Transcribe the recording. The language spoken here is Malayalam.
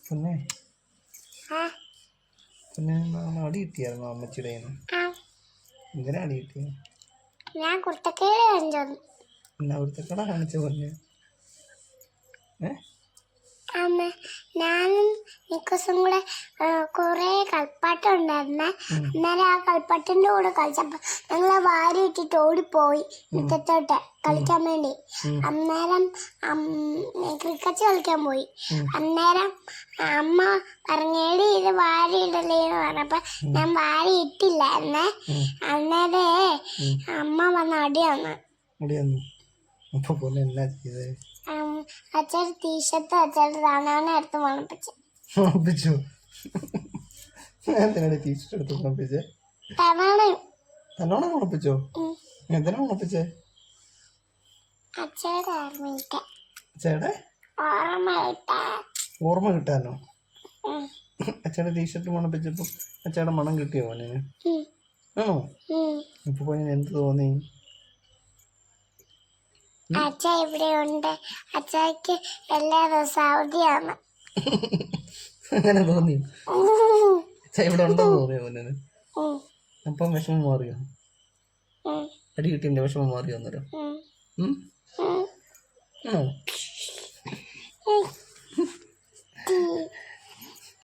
പിന്നെ ആ പിന്നെ അടി കിട്ടിയായിരുന്നു അമ്മച്ചിയുടെ കയ്യിൽ നിന്ന്. ആ എന്തിനാ അടി കിട്ടിയത്? ഞാൻ കുർത്തക്കേട് കാണിച്ചു. പിന്നെ അവിടുത്തെ കട കാണിച്ച പറഞ്ഞു. അമ്മ ഞാനും നിക്കസും കൂടെ കുറേ കളിപ്പാട്ടം ഉണ്ടായിരുന്നേ. അന്നേരം ആ കളിപ്പാട്ടിൻ്റെ കൂടെ കളിച്ചപ്പോൾ ഞങ്ങൾ വാരി ഇട്ടിട്ട് ഓടിപ്പോയി മുറ്റത്തോട്ട് കളിക്കാൻ വേണ്ടി. അന്നേരം ക്രിക്കറ്റ് കളിക്കാൻ പോയി. അന്നേരം അമ്മ പറഞ്ഞേടി ഇത് വാരി ഇടലേന്ന് പറഞ്ഞപ്പോൾ ഞാൻ വാരി ഇട്ടില്ലായിരുന്നേ. അന്നേരേ അമ്മ വന്ന് അടി വന്നു. അച്ഛൻ ടീഷർട്ട് അച്ഛൻ്റെ താനാണ് എടുത്ത് മണപ്പിച്ചു. ടീഷർട്ട് എടുത്ത് മണപ്പിച്ചേ? തവണയും നല്ലോണം മണപ്പിച്ചോ? എന്തിനാ മണപ്പിച്ചേ? അച്ഛയുടെ ഓർമ്മ കിട്ടാനോ? അച്ഛയുടെ ടീഷർട്ട് മണപ്പിച്ചപ്പോ അച്ഛയുടെ മണം കിട്ടിയോ മോനെ? ആണോ? ഇപ്പൊ എന്ത് തോന്നി? അച്ഛ ഇവിടെ ഉണ്ട്. അച്ഛക്ക് എല്ലാ ദിവസവും അവധിയാണ്. അങ്ങനെ തോന്നി? അച്ഛ ഇവിടെ ഉണ്ടെന്ന് തോന്നിയോ മോനെ? അപ്പം വിഷമം മാറിയോ? അടി കിട്ടിന്റെ വിഷമം മാറിയോ അന്നേരം?